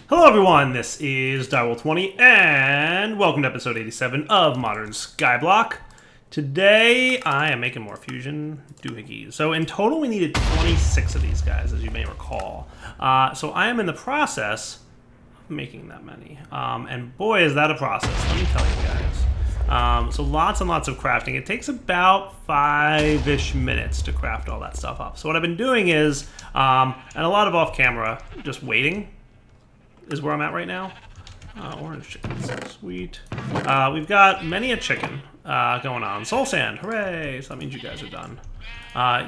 Hello everyone, this is Direwolf20 and welcome to episode 87 of Modern Skyblock. Today I am making more fusion doohickeys. So in total we needed 26 of these guys, as you may recall. So I am in the process of making that many. And boy is that a process, let me tell you guys. So lots and lots of crafting. It takes about 5-ish minutes to craft all that stuff up. So what I've been doing is, and a lot of off camera, just waiting. Is where I'm at right now. Orange chickens, sweet. We've got many a chicken going on. Soul sand, hooray! So that means you guys are done.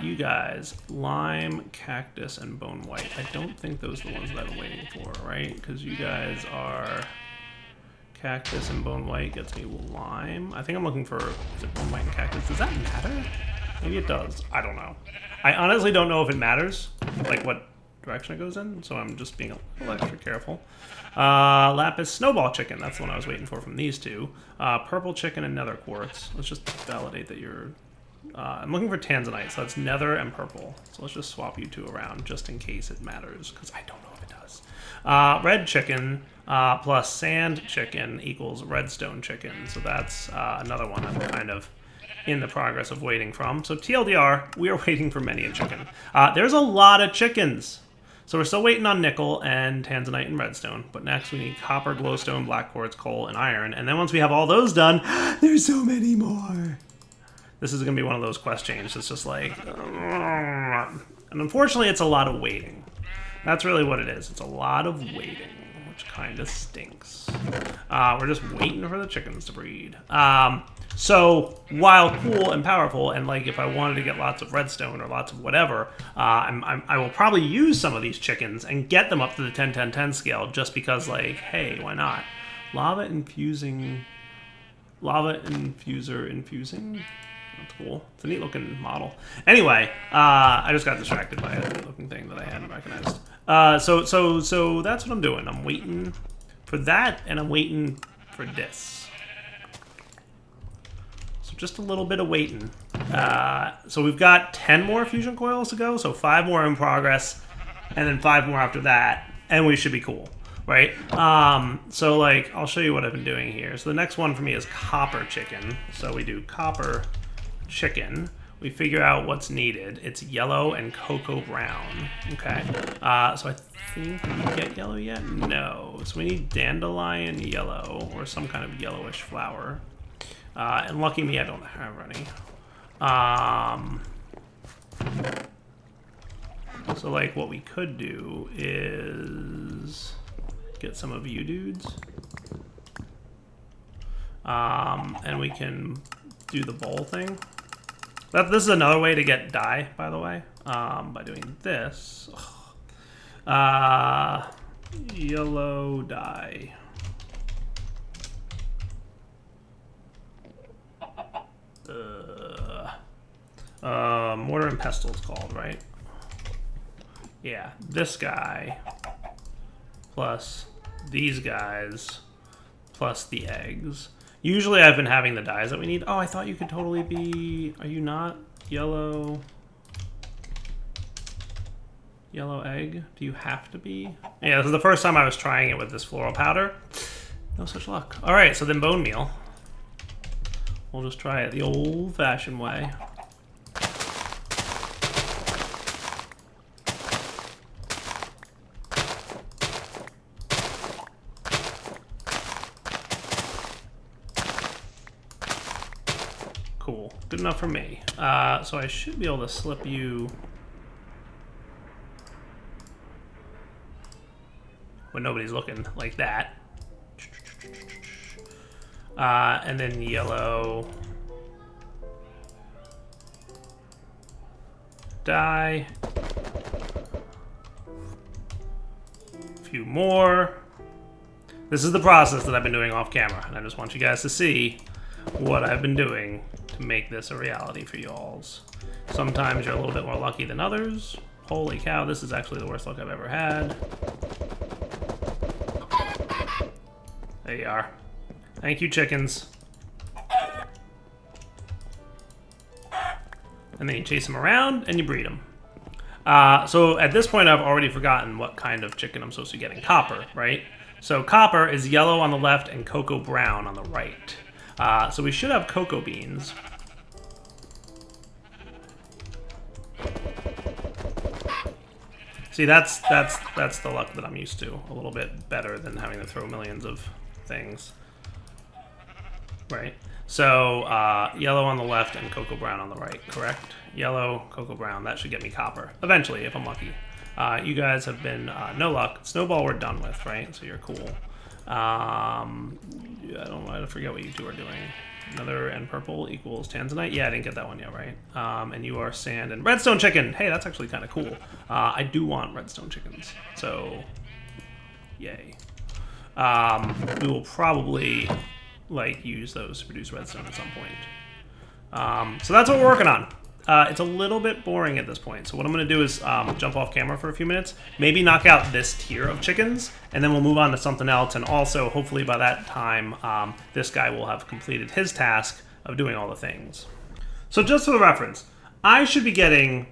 You guys, lime, cactus, and bone white. I don't think those are the ones that I've been waiting for, right? Because you guys are cactus and bone white gets me lime. I think I'm looking for, is it bone white and cactus? Does that matter? Maybe it does. I don't know. I honestly don't know if it matters, like what direction it goes in, so I'm just being a little extra careful. Lapis snowball chicken, that's the one I was waiting for from these two. Purple chicken and nether quartz. Let's just validate that you're... I'm looking for tanzanite, so that's nether and purple. So let's just swap you two around just in case it matters, because I don't know if it does. Red chicken plus sand chicken equals redstone chicken, so that's another one I'm kind of in the progress of waiting from. So TLDR, we are waiting for many a chicken. There's a lot of chickens. So we're still waiting on nickel and tanzanite and redstone, but next we need copper, glowstone, black quartz, coal, and iron. And then once we have all those done, there's so many more. This is gonna be one of those quest chains. It's just like, and unfortunately it's a lot of waiting. That's really what it is. It's a lot of waiting, which kind of stinks. We're just waiting for the chickens to breed. So while cool and powerful, and like if I wanted to get lots of redstone or lots of whatever, I will probably use some of these chickens and get them up to the 10-10-10 scale just because, like, hey, why not? Lava infuser infusing. That's cool. It's a neat looking model. Anyway, I just got distracted by a neat looking thing that I hadn't recognized. So that's what I'm doing. I'm waiting for that, and I'm waiting for this. Just a little bit of waiting. So we've got 10 more fusion coils to go, so 5 more in progress, and then 5 more after that, and we should be cool, right? So like, I'll show you what I've been doing here. So the next one for me is copper chicken. So we do copper chicken. We figure out what's needed. It's yellow and cocoa brown. Okay. So I think we get yellow yet? No. So we need dandelion yellow, or some kind of yellowish flower. And lucky me, I don't have any. So like what we could do is get some of you dudes. And we can do the bowl thing. This is another way to get dye, by the way, by doing this. Yellow dye. Mortar and pestle it's called, right? Yeah, this guy plus these guys plus the eggs. Usually I've been having the dyes that we need. Oh, I thought you could totally be... Are you not yellow? Yellow egg? Do you have to be? Yeah, this is the first time I was trying it with this floral powder. No such luck. Alright, so then bone meal. We'll just try it the old-fashioned way. Cool. Good enough for me. So I should be able to slip you... when nobody's looking like that. And then yellow dye. A few more. This is the process that I've been doing off camera, and I just want you guys to see what I've been doing to make this a reality for y'alls. Sometimes you're a little bit more lucky than others. Holy cow, this is actually the worst luck I've ever had. There you are. Thank you, chickens. And then you chase them around and you breed them. So at this point, I've already forgotten what kind of chicken I'm supposed to be getting. Copper, right? So copper is yellow on the left and cocoa brown on the right. So we should have cocoa beans. See, that's the luck that I'm used to. A little bit better than having to throw millions of things. Right? So, yellow on the left and cocoa brown on the right, correct? Yellow, cocoa brown, that should get me copper. Eventually, if I'm lucky. You guys have been no luck. Snowball we're done with, right? So you're cool. I forget what you two are doing. Another and purple equals tanzanite. Yeah, I didn't get that one yet, right? And you are sand and redstone chicken. Hey, that's actually kind of cool. I do want redstone chickens, so yay. We will probably use those to produce redstone at some point. So that's what we're working on. It's a little bit boring at this point. So what I'm going to do is jump off camera for a few minutes, maybe knock out this tier of chickens, and then we'll move on to something else. And also, hopefully by that time, this guy will have completed his task of doing all the things. So just for the reference, I should be getting,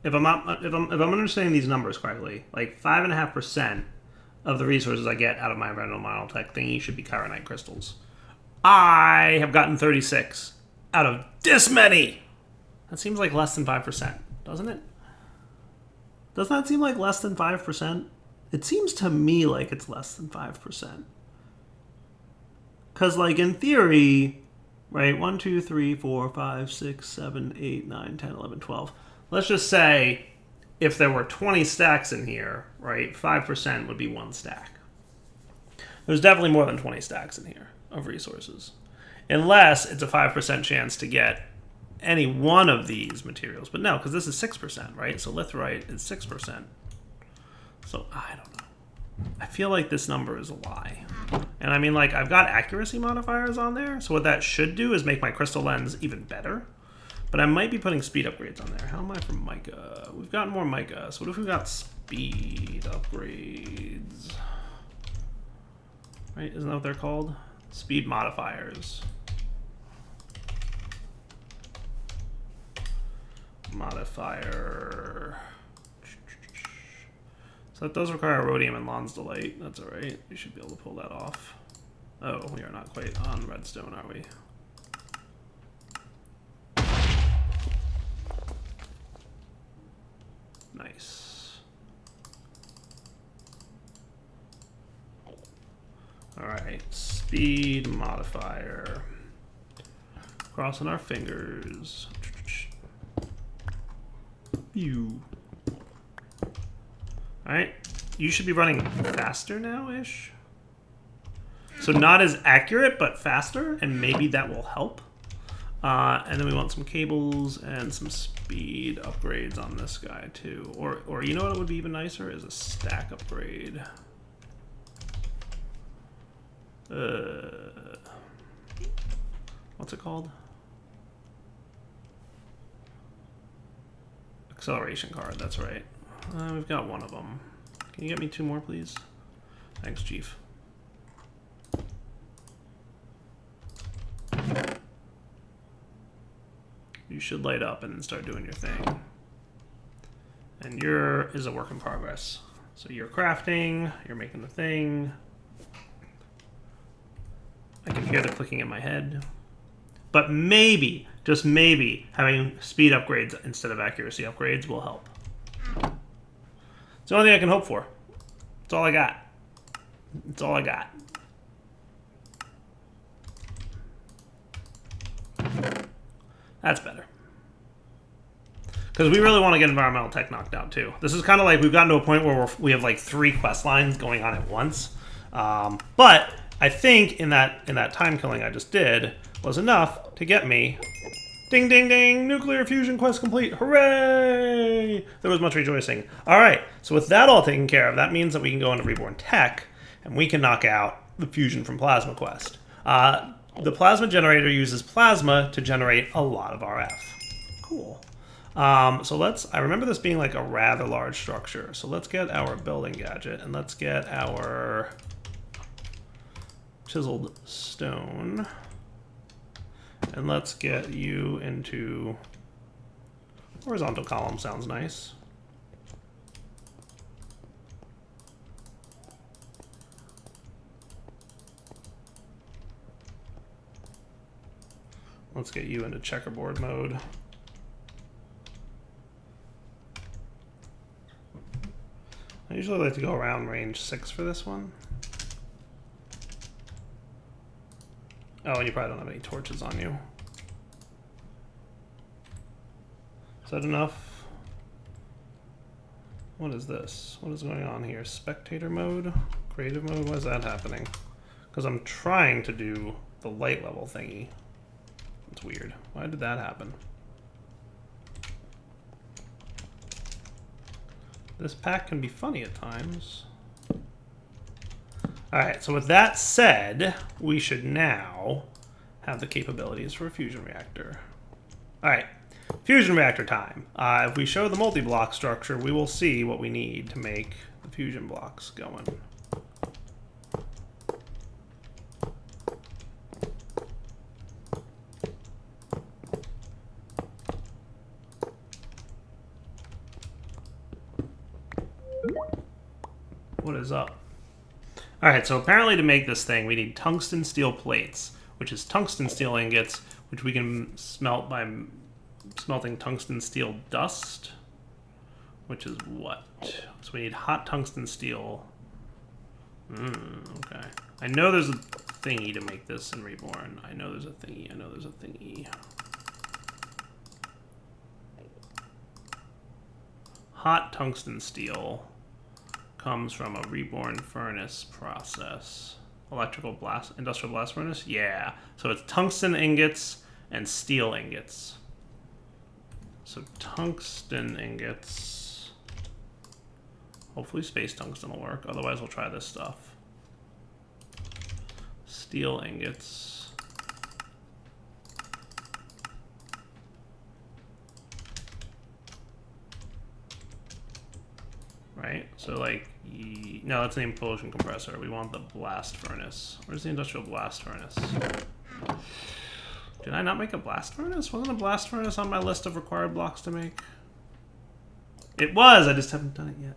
if I'm understanding these numbers correctly, like 5.5% of the resources I get out of my random model tech thingy should be chironite crystals. I have gotten 36 out of this many. That seems like less than 5%, doesn't it? Doesn't that seem like less than 5%? It seems to me like it's less than 5%. Because, in theory, right, 1, 2, 3, 4, 5, 6, 7, 8, 9, 10, 11, 12. Let's just say if there were 20 stacks in here, right, 5% would be 1 stack. There's definitely more than 20 stacks in here of resources. Unless it's a 5% chance to get any one of these materials. But no, because this is 6%, right? So litherite is 6%. So I don't know. I feel like this number is a lie. And I mean, I've got accuracy modifiers on there. So what that should do is make my crystal lens even better. But I might be putting speed upgrades on there. How am I for mica? We've got more mica. So what if we got speed upgrades? Right? Isn't that what they're called? Speed modifiers. Modifier. So that does require rhodium and lonsdaleite. That's alright. We should be able to pull that off. Oh, we are not quite on redstone, are we? Nice. Alright, speed modifier. Crossing our fingers. You. Alright, you should be running faster now-ish. So not as accurate, but faster, and maybe that will help. And then we want some cables and some speed upgrades on this guy too. Or you know what would be even nicer is a stack upgrade. What's it called? Acceleration card, that's right. We've got one of them. Can you get me 2 more, please? Thanks, Chief. You should light up and then start doing your thing. And your is a work in progress. So you're crafting, you're making the thing. I can hear the clicking in my head. But maybe, just maybe, having speed upgrades instead of accuracy upgrades will help. It's the only thing I can hope for. It's all I got. It's all I got. That's better. Because we really want to get environmental tech knocked out too. This is kind of like we've gotten to a point where we have like 3 quest lines going on at once. But I think in that time killing I just did was enough to get me, ding ding ding, nuclear fusion quest complete, hooray! There was much rejoicing. All right, so with that all taken care of, that means that we can go into Reborn Tech and we can knock out the fusion from plasma quest. The plasma generator uses plasma to generate a lot of RF. Cool. So I remember this being like a rather large structure. So let's get our building gadget and let's get our chiseled stone. And let's get you into horizontal column, sounds nice. Let's get you into checkerboard mode. I usually like to go around range 6 for this one. Oh, and you probably don't have any torches on you. Is that enough? What is this? What is going on here? Spectator mode? Creative mode? Why is that happening? Because I'm trying to do the light level thingy. It's weird. Why did that happen? This pack can be funny at times. Alright, so with that said, we should now have the capabilities for a fusion reactor. Alright, fusion reactor time. If we show the multi-block structure, we will see what we need to make the fusion blocks going. What is up? Alright, so apparently to make this thing, we need tungsten steel plates, which is tungsten steel ingots, which we can smelt by smelting tungsten steel dust, which is what? So we need hot tungsten steel. Okay. I know there's a thingy to make this in Reborn. I know there's a thingy. Hot tungsten steel comes from a Reborn furnace process. Industrial blast furnace? Yeah. So it's tungsten ingots and steel ingots. So tungsten ingots. Hopefully space tungsten will work. Otherwise we'll try this stuff. Steel ingots. Right? So like, no, that's the impulsion compressor. We want the blast furnace. Where's the industrial blast furnace? Did I not make a blast furnace? Wasn't a blast furnace on my list of required blocks to make? It was, I just haven't done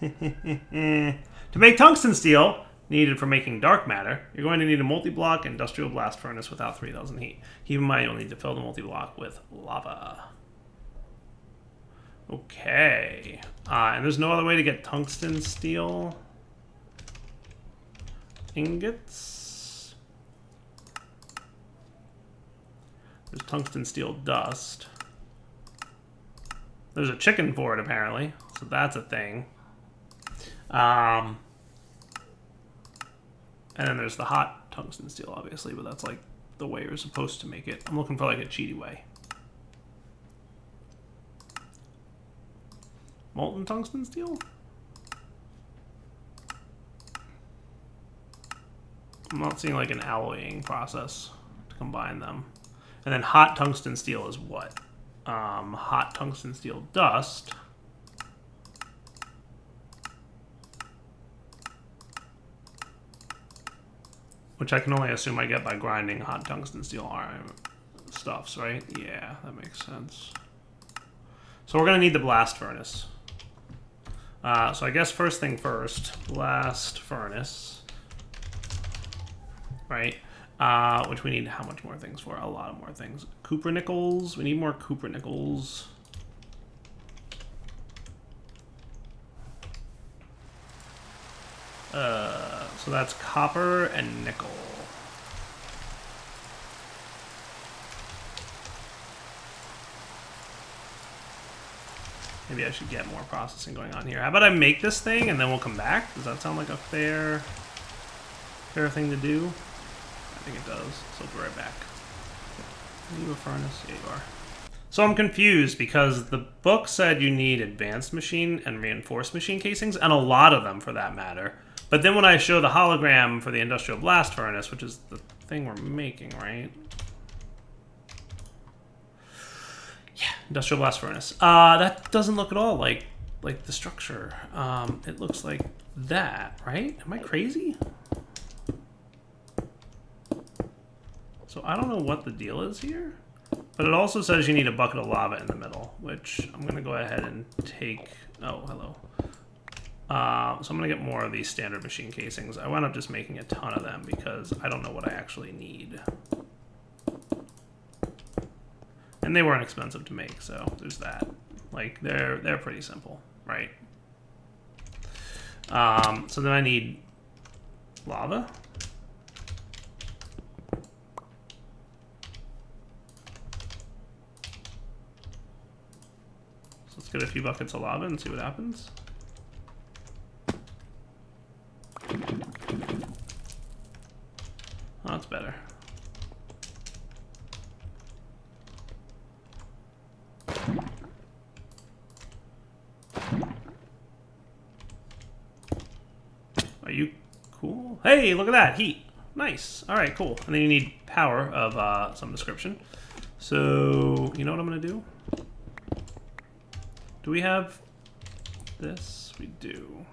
it yet. To make tungsten steel, needed for making dark matter, you're going to need a multi-block industrial blast furnace without 3000 heat. Keep in mind you'll need to fill the multi-block with lava. Okay. And there's no other way to get tungsten steel ingots. There's tungsten steel dust. There's a chicken for it, apparently. So that's a thing. And then there's the hot tungsten steel, obviously, but that's like the way you're supposed to make it. I'm looking for like a cheaty way. Molten tungsten steel? I'm not seeing like an alloying process to combine them. And then hot tungsten steel is what? Hot tungsten steel dust. Which I can only assume I get by grinding hot tungsten steel iron stuffs, right? Yeah, that makes sense. So we're going to need the blast furnace. So I guess first thing first, blast furnace, right? Which we need how much more things for? A lot of more things. Cooper nickels. We need more cooper nickels. So that's copper and nickel. Maybe I should get more processing going on here. How about I make this thing and then we'll come back? Does that sound like a fair thing to do? I think it does. So we'll be right back. Are you a furnace? Yeah, you are. So I'm confused because the book said you need advanced machine and reinforced machine casings, and a lot of them for that matter. But then when I show the hologram for the industrial blast furnace, which is the thing we're making, right? Yeah, industrial blast furnace. That doesn't look at all like the structure. It looks like that, right? Am I crazy? So I don't know what the deal is here, but it also says you need a bucket of lava in the middle, which I'm gonna go ahead and take. Oh, hello. So I'm gonna get more of these standard machine casings. I wound up just making a ton of them because I don't know what I actually need. And they weren't expensive to make, so there's that. Like, they're pretty simple, right? So then I need lava. So let's get a few buckets of lava and see what happens. Oh, that's better. Are you cool? Hey, look at that, heat. Nice. All right, cool. And then you need power of some description. So, you know what I'm gonna do? Do we have this? We do.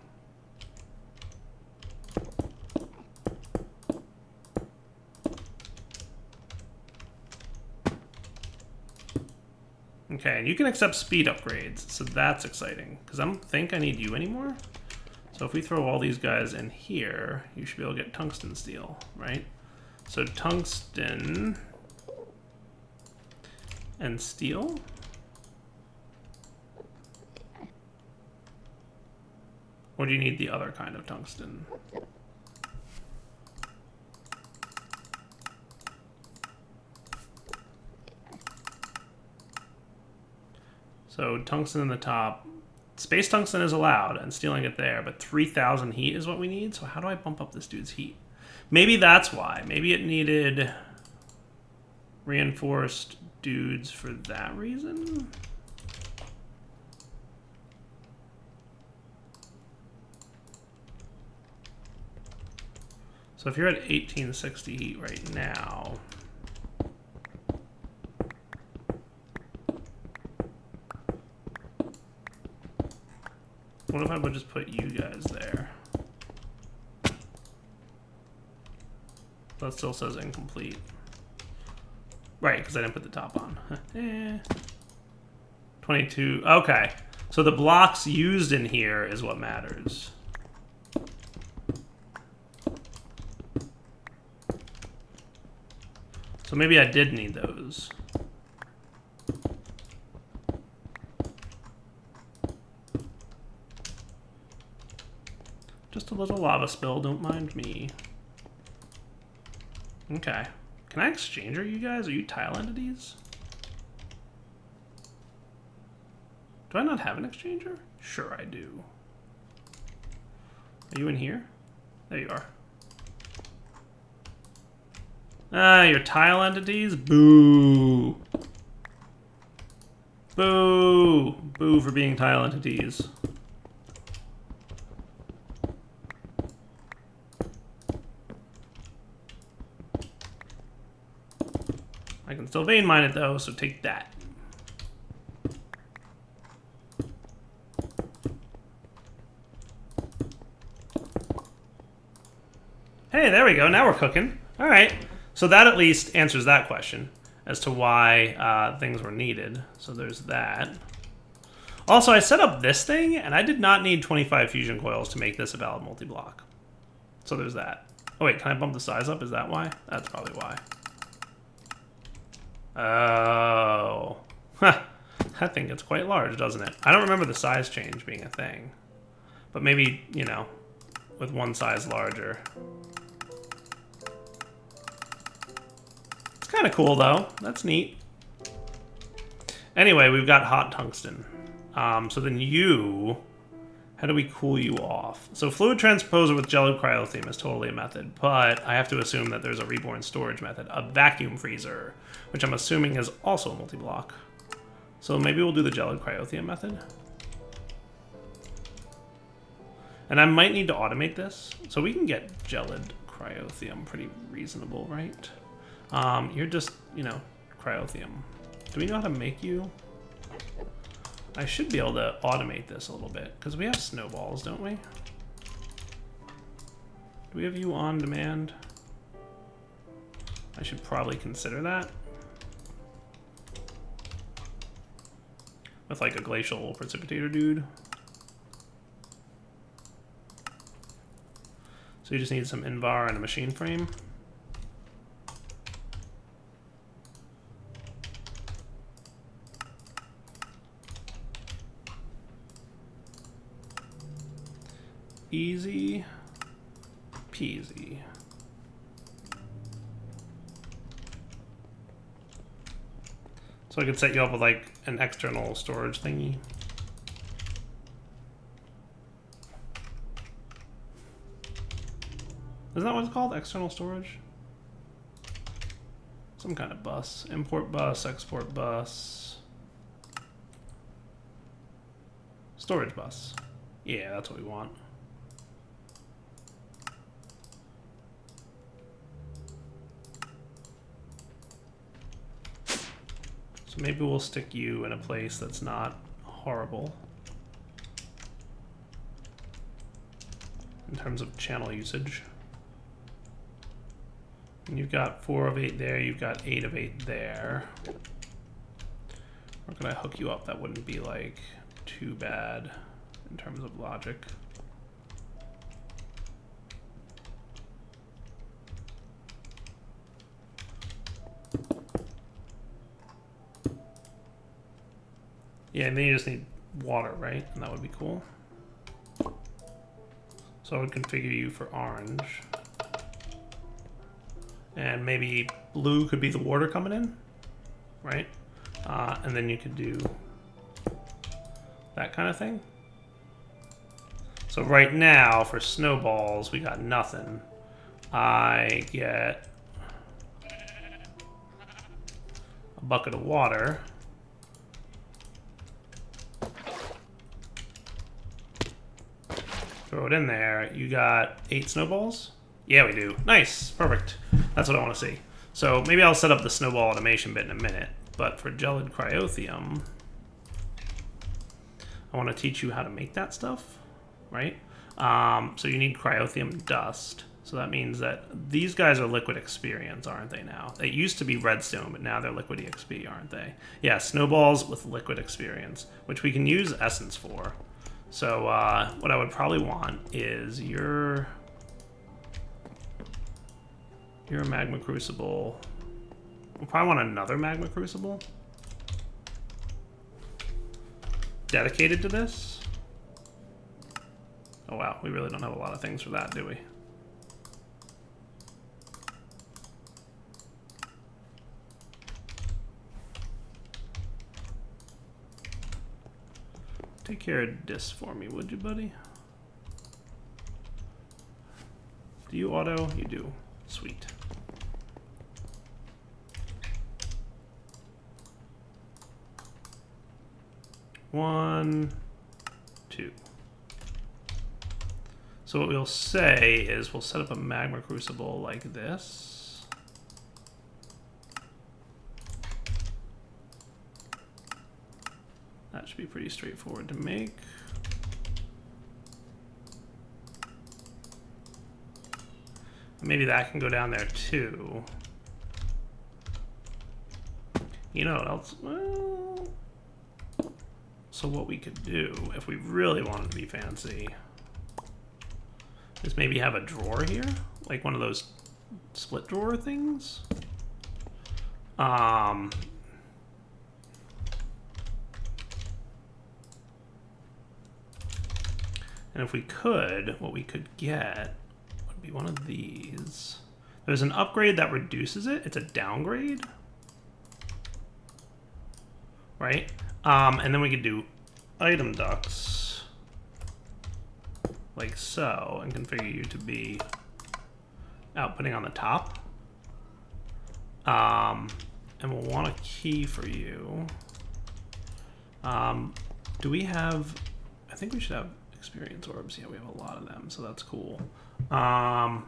Okay, and you can accept speed upgrades, so that's exciting. Because I don't think I need you anymore. So if we throw all these guys in here, you should be able to get tungsten steel, right? So tungsten and steel. Or do you need the other kind of tungsten? So tungsten in the top. Space tungsten is allowed and stealing it there, but 3,000 heat is what we need. So how do I bump up this dude's heat? Maybe that's why. Maybe it needed reinforced dudes for that reason. So if you're at 1860 heat right now, what if I would just put you guys there? That still says incomplete. Right, because I didn't put the top on. 22, okay. So the blocks used in here is what matters. So maybe I did need those. Just a little lava spill, don't mind me. Okay. Can I exchange you guys? Are you tile entities? Do I not have an exchanger? Sure I do. Are you in here? There you are. Ah, you're tile entities? Boo. Boo. Boo for being tile entities. I can still vein mine it though, so take that. Hey, there we go. Now we're cooking. All right. So that at least answers that question as to why things were needed. So there's that. Also, I set up this thing, and I did not need 25 fusion coils to make this a valid multi-block. So there's that. Oh, wait, can I bump the size up? Is that why? That's probably why. Oh. Huh. That thing gets quite large, doesn't it? I don't remember the size change being a thing. But maybe, you know, with one size larger. It's kind of cool, though. That's neat. Anyway, we've got hot tungsten. So then you... How do we cool you off? So fluid transposer with gelid cryothium is totally a method, but I have to assume that there's a reborn storage method, a vacuum freezer, which I'm assuming is also a multi-block. So maybe we'll do the gelid cryothium method. And I might need to automate this. So we can get gelid cryothium pretty reasonable, right? You're just, you know, cryothium. Do we know how to make you? I should be able to automate this a little bit, because we have snowballs, don't we? Do we have you on demand? I should probably consider that. With like a glacial precipitator dude. So you just need some invar and a machine frame. easy peasy. So I could set you up with like an external storage thingy. Isn't that what it's called? External storage? Some kind of bus. Import bus, export bus. Storage bus. Yeah, that's what we want. So maybe we'll stick you in a place that's not horrible in terms of channel usage. And you've got 4 of 8 there, you've got 8 of 8 there. Where can I hook you up that wouldn't be like too bad in terms of logic? Yeah, and then you just need water, right? And that would be cool. So I would configure you for orange. And maybe blue could be the water coming in, right? And then you could do that kind of thing. So right now, for snowballs, we got nothing. I get a bucket of water. Throw it in there. You got 8 snowballs? Yeah, we do. Nice. Perfect. That's what I want to see. So maybe I'll set up the snowball automation bit in a minute. But for gelid cryotheum, I want to teach you how to make that stuff, right? So you need cryotheum dust. So that means that these guys are liquid experience, aren't they now? They used to be redstone, but now they're liquid EXP, aren't they? Yeah, snowballs with liquid experience, which we can use essence for. So what I would probably want is your magma crucible. We'll probably want another magma crucible dedicated to this. Oh wow, we really don't have a lot of things for that, do we? Take care of this for me, would you, buddy? Do you auto? You do. Sweet. One, two. So what we'll say is we'll set up a magma crucible like this. That should be pretty straightforward to make. Maybe that can go down there too. You know what else? Well, so what we could do, if we really wanted to be fancy, is maybe have a drawer here, like one of those split drawer things. And if we could, what we could get would be one of these. There's an upgrade that reduces it. It's a downgrade, right? And then we could do item ducts like so and configure you to be outputting on the top. And we'll want a key for you. Do we have, I think we should have experience orbs. Yeah, we have a lot of them, so that's cool. So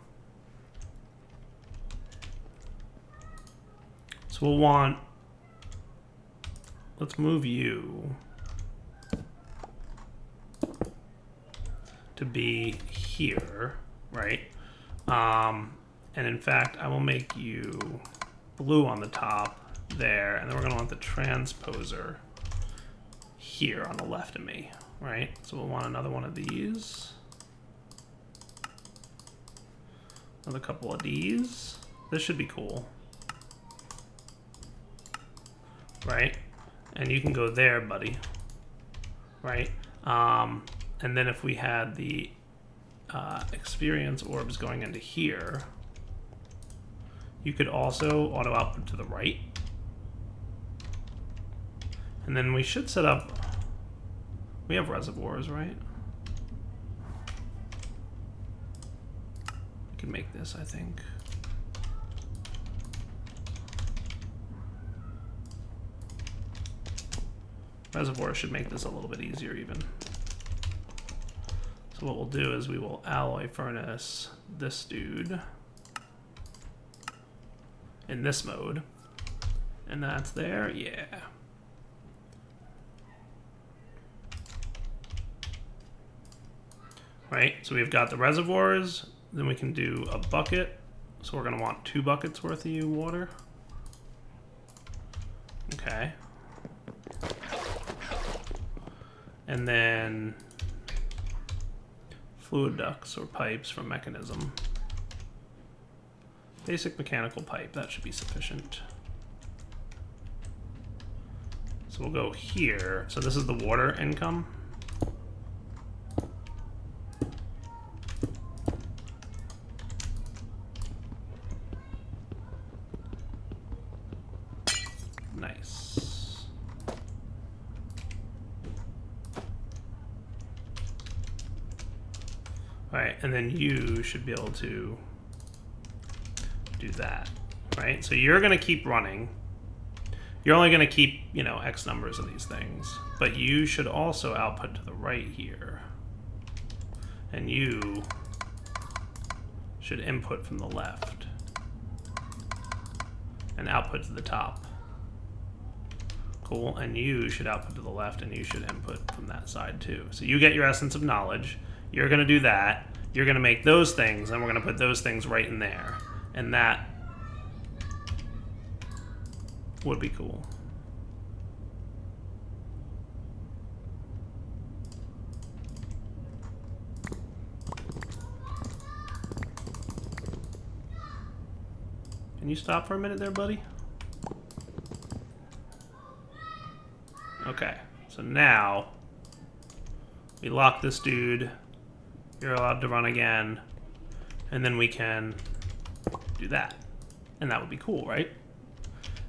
we'll want, let's move you to be here, right? And in fact, I will make you blue on the top there, and then we're gonna want the transposer here on the left of me, right? So we'll want another one of these. Another couple of these. This should be cool. Right? And you can go there, buddy. Right? And then if we had the experience orbs going into here. You could also auto output to the right. And then we should set up, we have reservoirs, right? We can make this, I think. Reservoir should make this a little bit easier even. So what we'll do is we will alloy furnace this dude in this mode. And that's there, yeah. Right, so we've got the reservoirs, then we can do a bucket. So we're gonna want 2 buckets worth of water. Okay. And then fluid ducts or pipes from mechanism. Basic mechanical pipe, that should be sufficient. So we'll go here. So this is the water income. Nice. All right, and then you should be able to do that, right? So you're gonna keep running. You're only gonna keep, you know, X numbers of these things, but you should also output to the right here. And you should input from the left and output to the top. Cool, and you should output to the left and you should input from that side too. So you get your essence of knowledge, you're gonna do that, you're gonna make those things, and we're gonna put those things right in there. And that would be cool. Can you stop for a minute there, buddy? Okay, so now we lock this dude. You're allowed to run again. And then we can do that. And that would be cool, right?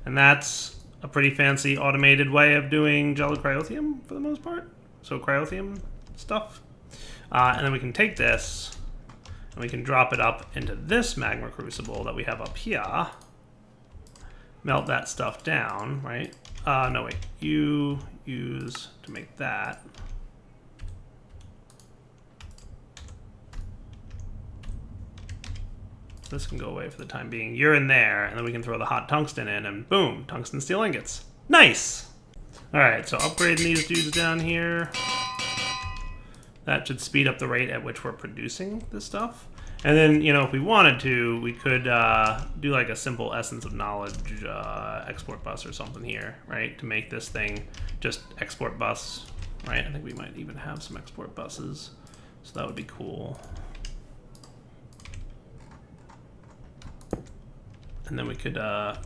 And that's a pretty fancy automated way of doing gelid cryothium for the most part. So cryothium stuff. And then we can take this and we can drop it up into this magma crucible that we have up here. Melt that stuff down, right? No, wait. You use to make that. This can go away for the time being. You're in there, and then we can throw the hot tungsten in, and boom, tungsten steel ingots. Nice! Alright, so upgrading these dudes down here. That should speed up the rate at which we're producing this stuff. And then, you know, if we wanted to, we could do like a simple essence of knowledge export bus or something here, right? To make this thing just export bus, right? I think we might even have some export buses, so that would be cool. And then we could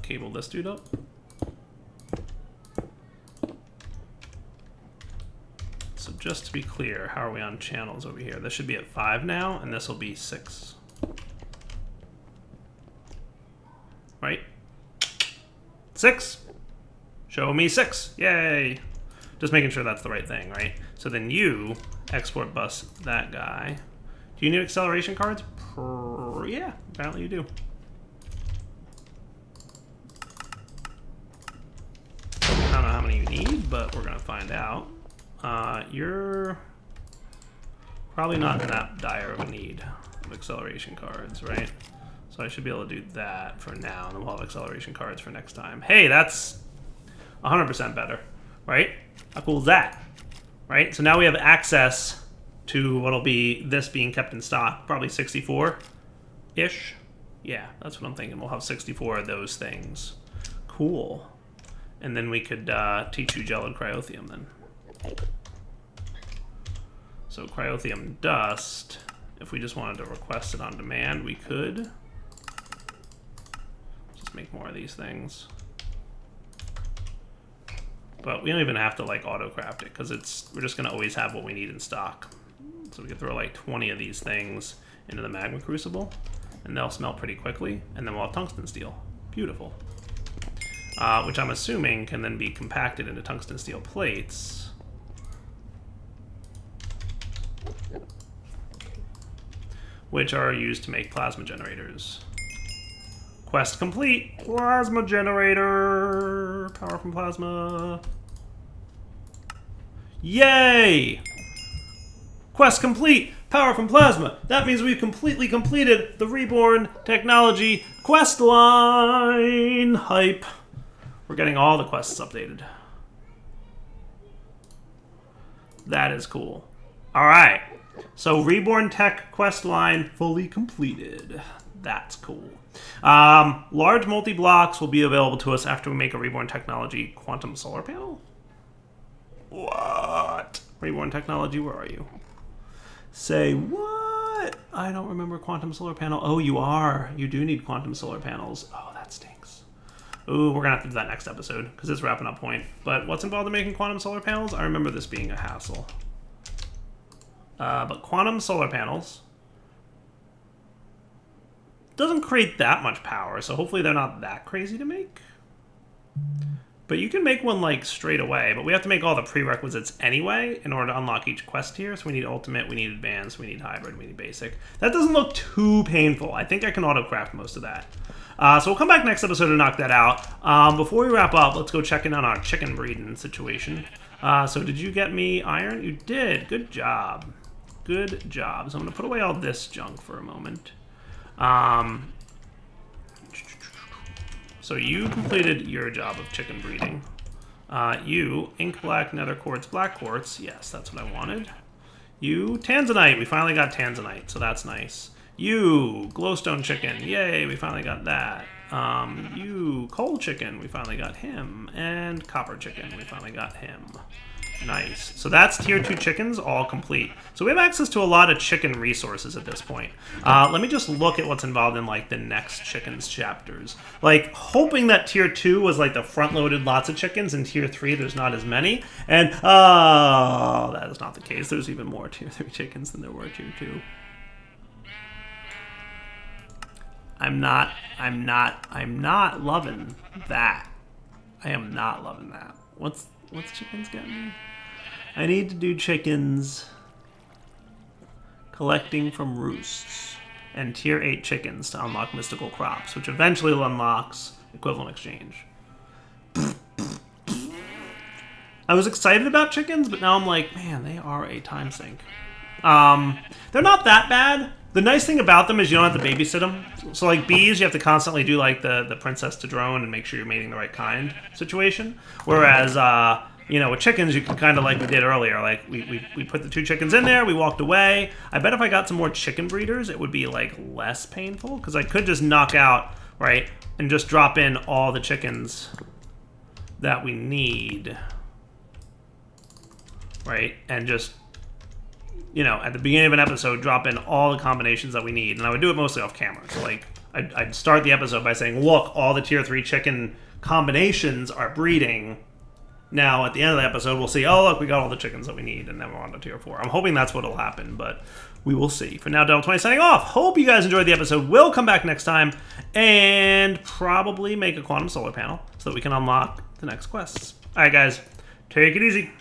cable this dude up. So just to be clear, how are we on channels over here? This should be at 5 now, and this will be 6. Right? 6. Show me 6. Yay. Just making sure that's the right thing, right? So then you export bus that guy. Do you need acceleration cards? Yeah, apparently you do. I don't know how many you need, but we're gonna find out. You're probably not in that dire of a need of acceleration cards, right? So I should be able to do that for now, and then we'll have acceleration cards for next time. Hey, that's 100% better, right? How cool is that, right? So now we have access to what'll be this being kept in stock, probably 64-ish. Yeah, that's what I'm thinking. We'll have 64 of those things. Cool. And then we could teach you gelid cryothium then. So cryothium dust, if we just wanted to request it on demand, we could. Just make more of these things. But we don't even have to like auto craft it because we're just gonna always have what we need in stock. So we can throw like 20 of these things into the magma crucible, and they'll smelt pretty quickly, and then we'll have tungsten steel. Beautiful. Which I'm assuming can then be compacted into tungsten steel plates. Which are used to make plasma generators. Quest complete! Plasma generator! Power from plasma. Yay! Quest complete! Power from plasma! That means we've completely completed the Reborn technology quest line! Hype. We're getting all the quests updated. That is cool. Alright. So Reborn tech quest line fully completed. That's cool. Large multi-blocks will be available to us after we make a Reborn technology quantum solar panel? What? Reborn technology, where are you? Say what? I don't remember quantum solar panel. Oh, you are. You do need quantum solar panels. Oh, that stinks. Ooh, we're gonna have to do that next episode because it's wrapping up point. But what's involved in making quantum solar panels? I remember this being a hassle. But quantum solar panels doesn't create that much power, so hopefully they're not that crazy to make. But you can make one like straight away, but we have to make all the prerequisites anyway in order to unlock each quest tier. So we need ultimate, we need advanced, we need hybrid, we need basic. That doesn't look too painful. I think I can auto-craft most of that. So we'll come back next episode to knock that out. Before we wrap up, let's go check in on our chicken breeding situation. So did you get me iron? You did. Good job. Good job. So I'm going to put away all this junk for a moment. So you completed your job of chicken breeding. You, ink black, nether quartz, black quartz. Yes, that's what I wanted. You, tanzanite. We finally got tanzanite, so that's nice. You, glowstone chicken. Yay, we finally got that. You, coal chicken. We finally got him. And copper chicken. We finally got him. Nice. So that's tier 2 chickens all complete. So we have access to a lot of chicken resources at this point. Let me just look at what's involved in like the next chickens chapters. Like hoping that tier 2 was like the front-loaded lots of chickens, and tier 3 there's not as many. And that is not the case. There's even more tier 3 chickens than there were tier 2. I'm not loving that. I am not loving that. What's chickens got me? I need to do chickens collecting from roosts and tier 8 chickens to unlock mystical crops, which eventually unlocks equivalent exchange. I was excited about chickens, but now I'm like, man, they are a time sink. They're not that bad. The nice thing about them is you don't have to babysit them. So like bees, you have to constantly do like the princess to drone and make sure you're mating the right kind situation. Whereas, you know, with chickens, you can kind of like we did earlier. Like we put the 2 chickens in there, we walked away. I bet if I got some more chicken breeders, it would be like less painful because I could just knock out, right, and just drop in all the chickens that we need, right, and just, you know, at the beginning of an episode, drop in all the combinations that we need. And I would do it mostly off camera. So, like, I'd start the episode by saying, look, all the tier 3 chicken combinations are breeding. Now, at the end of the episode, we'll see, oh, look, we got all the chickens that we need, and then we're on to tier 4. I'm hoping that's what'll happen, but we will see. For now, Devil20 signing off. Hope you guys enjoyed the episode. We'll come back next time and probably make a quantum solar panel so that we can unlock the next quests. All right, guys, take it easy.